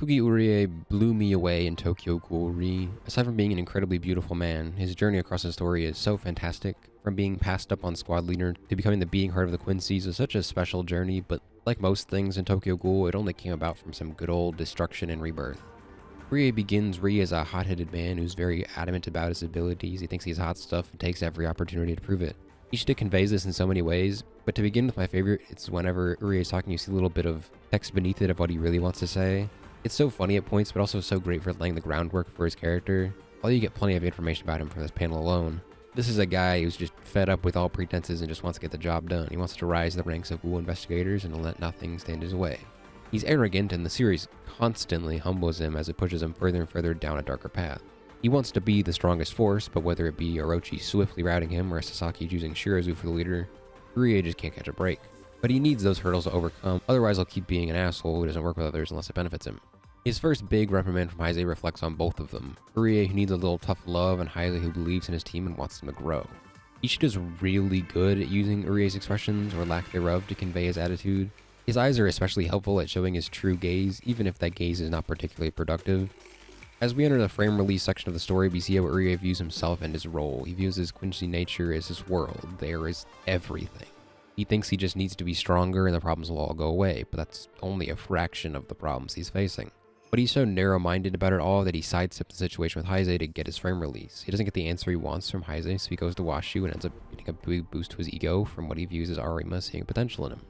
Kuki Urie blew me away in Tokyo Ghoul. Aside from being an incredibly beautiful man, his journey across the story is so fantastic. From being passed up on squad leader to becoming the beating heart of the Quincy's is such a special journey, but like most things in Tokyo Ghoul, it only came about from some good old destruction and rebirth. Urie begins as a hot-headed man who's very adamant about his abilities. He thinks he's hot stuff and takes every opportunity to prove it. Ishida conveys this in so many ways, but to begin with, my favorite, it's whenever Urie is talking, you see a little bit of text beneath it of what he really wants to say. It's so funny at points, but also so great for laying the groundwork for his character. While you get plenty of information about him from this panel alone, this is a guy who's just fed up with all pretenses and just wants to get the job done. He wants to rise the ranks of Ghoul investigators and let nothing stand his way. He's arrogant, and the series constantly humbles him as it pushes him further and further down a darker path. He wants to be the strongest force, but whether it be Orochi swiftly routing him or Sasaki choosing Shirazu for the leader, Urie just can't catch a break. But he needs those hurdles to overcome, otherwise he'll keep being an asshole who doesn't work with others unless it benefits him. His first big reprimand from Heise reflects on both of them. Urie, who needs a little tough love, and Heise, who believes in his team and wants them to grow. Ishida's really good at using Urie's expressions, or lack thereof, to convey his attitude. His eyes are especially helpful at showing his true gaze, even if that gaze is not particularly productive. As we enter the frame release section of the story, we see how Urie views himself and his role. He views his Quincy nature as his world. There is everything. He thinks he just needs to be stronger and the problems will all go away, but that's only a fraction of the problems he's facing. But he's so narrow-minded about it all that he sidesteps the situation with Heise to get his frame release. He doesn't get the answer he wants from Heise, so he goes to Washu and ends up getting a big boost to his ego from what he views as Arima seeing potential in him.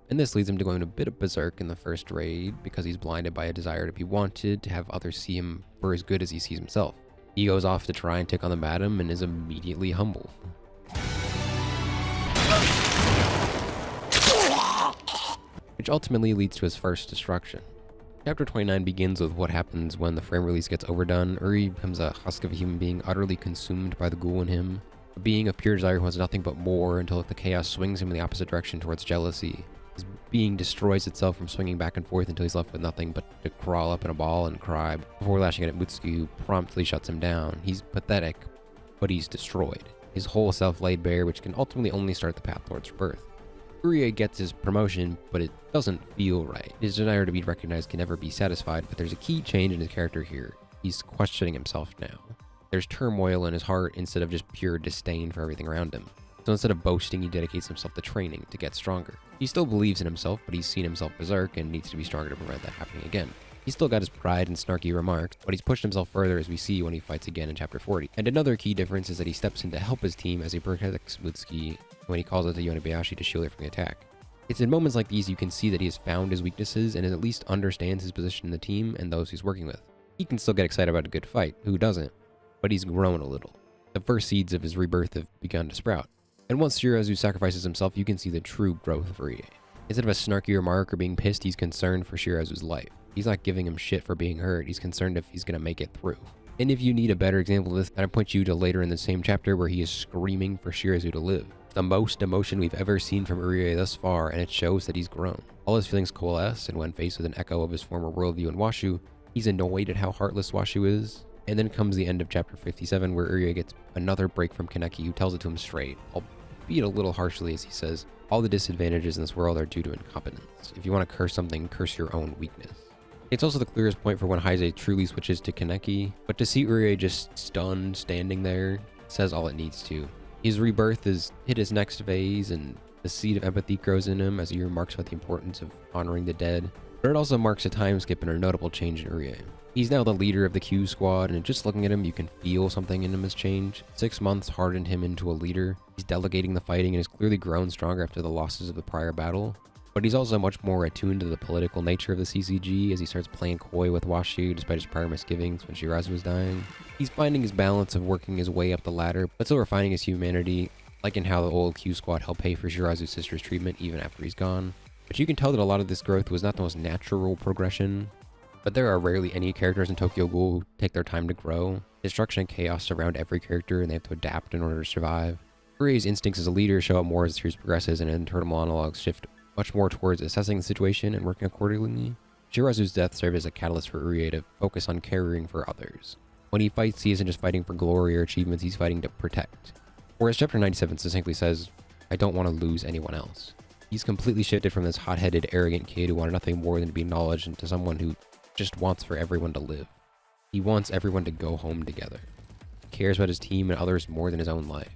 And this leads him to going a bit of berserk in the first raid because he's blinded by a desire to be wanted, to have others see him for as good as he sees himself. He goes off to try and take on the madam and is immediately humble. Which ultimately leads to his first destruction. Chapter 29 begins with what happens when the frame release gets overdone. Urie becomes a husk of a human being utterly consumed by the ghoul in him. A being of pure desire who wants nothing but more until the chaos swings him in the opposite direction towards jealousy. His being destroys itself from swinging back and forth until he's left with nothing but to crawl up in a ball and cry before lashing out at Mutsuki, who promptly shuts him down. He's pathetic, but he's destroyed. His whole self laid bare, which can ultimately only start the path towards rebirth. Urie gets his promotion, but it doesn't feel right. His desire to be recognized can never be satisfied, but there's a key change in his character here. He's questioning himself now. There's turmoil in his heart instead of just pure disdain for everything around him. So instead of boasting, he dedicates himself to training to get stronger. He still believes in himself, but he's seen himself berserk and needs to be stronger to prevent that happening again. He's still got his pride and snarky remarks, but he's pushed himself further, as we see when he fights again in chapter 40. And another key difference is that he steps in to help his team as he protects Mutsuki when he calls out to Yonebayashi to shield her from the attack. It's in moments like these you can see that he has found his weaknesses and at least understands his position in the team and those he's working with. He can still get excited about a good fight, who doesn't? But he's grown a little. The first seeds of his rebirth have begun to sprout. And once Shirazu sacrifices himself, you can see the true growth of Urie. Instead of a snarky remark or being pissed, he's concerned for Shirazu's life. He's not giving him shit for being hurt, he's concerned if he's gonna make it through. And if you need a better example of this, I point you to later in the same chapter where he is screaming for Shirazu to live. The most emotion we've ever seen from Urie thus far, and it shows that he's grown. All his feelings coalesce, and when faced with an echo of his former worldview in Washu, he's annoyed at how heartless Washu is. And then comes the end of chapter 57 where Urie gets another break from Kaneki, who tells it to him straight, albeit a little harshly, as he says, all the disadvantages in this world are due to incompetence. If you want to curse something, curse your own weakness. It's also the clearest point for when Heise truly switches to Kaneki, but to see Urie just stunned, standing there, says all it needs to. His rebirth has hit his next phase, and the seed of empathy grows in him as he remarks about the importance of honoring the dead, but it also marks a time skip and a notable change in Urie. He's now the leader of the Q squad, and just looking at him, you can feel something in him has changed. 6 months hardened him into a leader. He's delegating the fighting and has clearly grown stronger after the losses of the prior battle. But he's also much more attuned to the political nature of the CCG as he starts playing coy with Washu despite his prior misgivings when Shirazu was dying. He's finding his balance of working his way up the ladder, but still refining his humanity, like in how the old Q squad helped pay for Shirazu's sister's treatment even after he's gone. But you can tell that a lot of this growth was not the most natural progression. But there are rarely any characters in Tokyo Ghoul who take their time to grow. Destruction and chaos surround every character, and they have to adapt in order to survive. Urie's instincts as a leader show up more as the series progresses, and internal monologues shift much more towards assessing the situation and working accordingly. Shirazu's death served as a catalyst for Urie to focus on caring for others. When he fights, he isn't just fighting for glory or achievements, he's fighting to protect. Whereas chapter 97 succinctly says, I don't want to lose anyone else. He's completely shifted from this hot-headed, arrogant kid who wanted nothing more than to be acknowledged into someone who just wants for everyone to live. He wants everyone to go home together. He cares about his team and others more than his own life.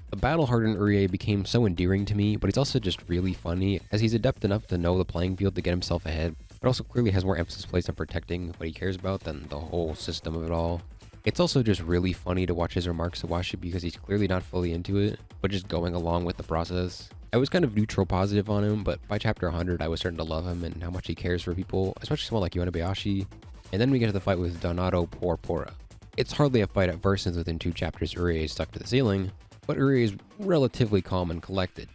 The battle-hardened Urie became so endearing to me, but he's also just really funny, as he's adept enough to know the playing field to get himself ahead, but also clearly has more emphasis placed on protecting what he cares about than the whole system of it all. It's also just really funny to watch his remarks to Washi because he's clearly not fully into it, but just going along with the process. I was kind of neutral positive on him, but by chapter 100 I was starting to love him and how much he cares for people, especially someone like Yonebayashi. And then we get to the fight with Donato Porpora. It's hardly a fight at first since within 2 chapters Urie is stuck to the ceiling, but Urie is relatively calm and collected.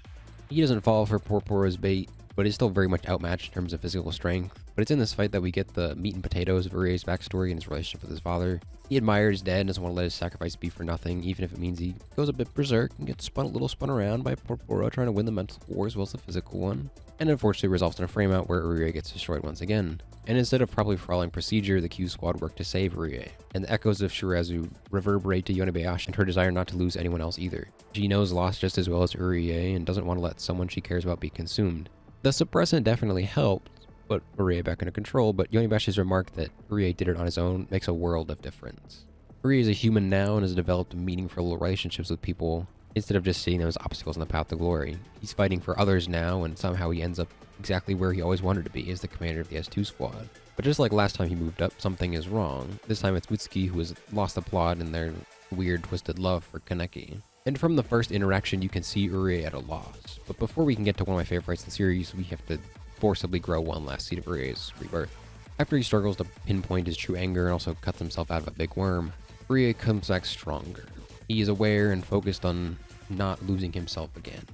He doesn't fall for Porpora's bait, but is still very much outmatched in terms of physical strength. But it's in this fight that we get the meat and potatoes of Urie's backstory and his relationship with his father. He admires his dad and doesn't want to let his sacrifice be for nothing, even if it means he goes a bit berserk and gets a little spun around by Porpora trying to win the mental war as well as the physical one. And unfortunately results in a frameout where Urie gets destroyed once again. And instead of probably following procedure, the Q Squad work to save Urie. And the echoes of Shirazu reverberate to Yonebayashi and her desire not to lose anyone else either. She knows loss just as well as Urie and doesn't want to let someone she cares about be consumed. The suppressant definitely helped, put Urie back under control, but Yonebayashi's remark that Urie did it on his own makes a world of difference. Urie is a human now and has developed meaningful relationships with people, instead of just seeing them as obstacles on the path to glory. He's fighting for others now, and somehow he ends up exactly where he always wanted to be, as the commander of the S2 squad. But just like last time he moved up, something is wrong. This time it's Mutsuki who has lost the plot in their weird twisted love for Kaneki. And from the first interaction you can see Urie at a loss. But before we can get to one of my favorite fights in the series, we have to forcibly grow one last seed of Urie's rebirth. After he struggles to pinpoint his true anger and also cuts himself out of a big worm, Urie comes back stronger. He is aware and focused on not losing himself again.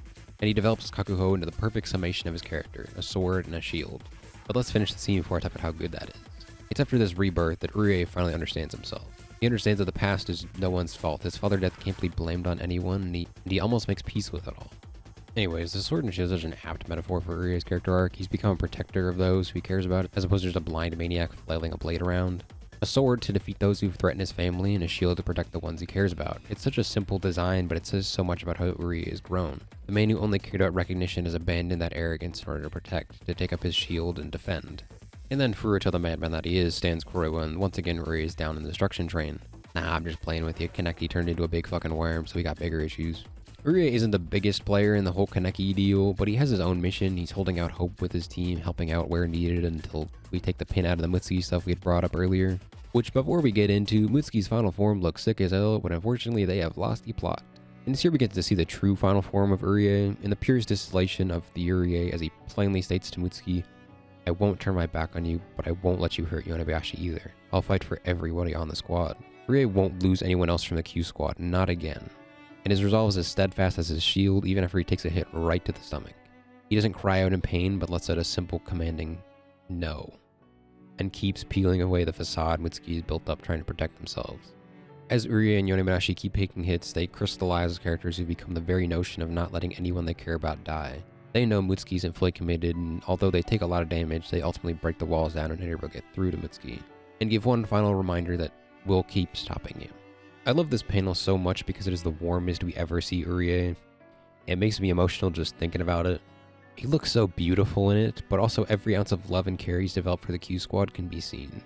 And he develops Kakuho into the perfect summation of his character, a sword and a shield. But let's finish the scene before I talk about how good that is. It's after this rebirth that Urie finally understands himself. He understands that the past is no one's fault. His father's death can't be blamed on anyone, and he almost makes peace with it all. Anyways, the sword and shield is such an apt metaphor for Urie's character arc. He's become a protector of those who he cares about, as opposed to just a blind maniac flailing a blade around. A sword to defeat those who threaten his family, and a shield to protect the ones he cares about. It's such a simple design, but it says so much about how Urie has grown. The man who only cared about recognition has abandoned that arrogance in order to protect, to take up his shield and defend. And then Furuto, the madman that he is, stands Kuroiwa, and once again Urie is down in the destruction train. Nah, I'm just playing with you. Kaneki turned into a big fucking worm, so we got bigger issues. Urie isn't the biggest player in the whole Kaneki deal, but he has his own mission. He's holding out hope with his team, helping out where needed until we take the pin out of the Mutsuki stuff we had brought up earlier. Which, before we get into, Mutsuki's final form looks sick as hell, but unfortunately they have lost the plot. And this here we get to see the true final form of Urie, in the purest distillation of the Urie, as he plainly states to Mutsuki, "I won't turn my back on you, but I won't let you hurt Yonebayashi either. I'll fight for everybody on the squad." Urie won't lose anyone else from the Q squad, not again. And his resolve is as steadfast as his shield, even after he takes a hit right to the stomach. He doesn't cry out in pain, but lets out a simple commanding no, and keeps peeling away the facade Mutsuki's built up trying to protect themselves. As Urie and Yonebayashi keep taking hits, they crystallize as characters who become the very notion of not letting anyone they care about die. They know Mutsuki isn't fully committed, and although they take a lot of damage, they ultimately break the walls down and never get through to Mutsuki, and give one final reminder that we'll keep stopping you. I love this panel so much because it is the warmest we ever see Urie. It makes me emotional just thinking about it. He looks so beautiful in it, but also every ounce of love and care he's developed for the Q squad can be seen.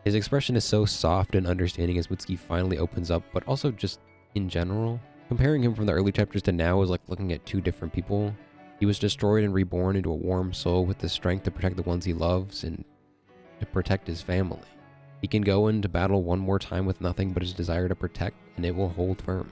His expression is so soft and understanding as Mutsuki finally opens up, but also just in general. Comparing him from the early chapters to now is like looking at 2 different people. He was destroyed and reborn into a warm soul with the strength to protect the ones he loves and to protect his family. He can go into battle one more time with nothing but his desire to protect, and it will hold firm.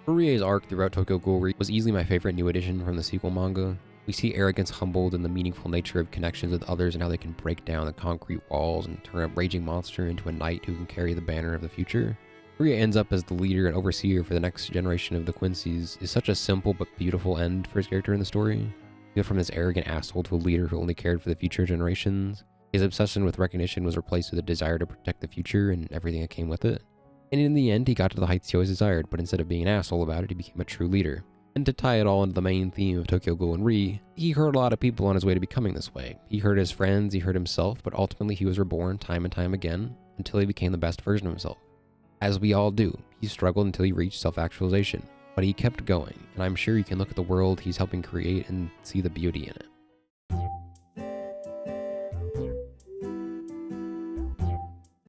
Urie's arc throughout Tokyo Ghoul was easily my favorite new addition from the sequel manga. We see arrogance humbled in the meaningful nature of connections with others and how they can break down the concrete walls and turn a raging monster into a knight who can carry the banner of the future. Urie ends up as the leader and overseer for the next generation of the Quincy's is such a simple but beautiful end for his character in the story. He went from this arrogant asshole to a leader who only cared for the future generations. His obsession with recognition was replaced with a desire to protect the future and everything that came with it. And in the end, he got to the heights he always desired, but instead of being an asshole about it, he became a true leader. And to tie it all into the main theme of Tokyo Ghoul and Ri, he hurt a lot of people on his way to becoming this way. He hurt his friends, he hurt himself, but ultimately he was reborn time and time again until he became the best version of himself. As we all do, he struggled until he reached self-actualization, but he kept going, and I'm sure you can look at the world he's helping create and see the beauty in it.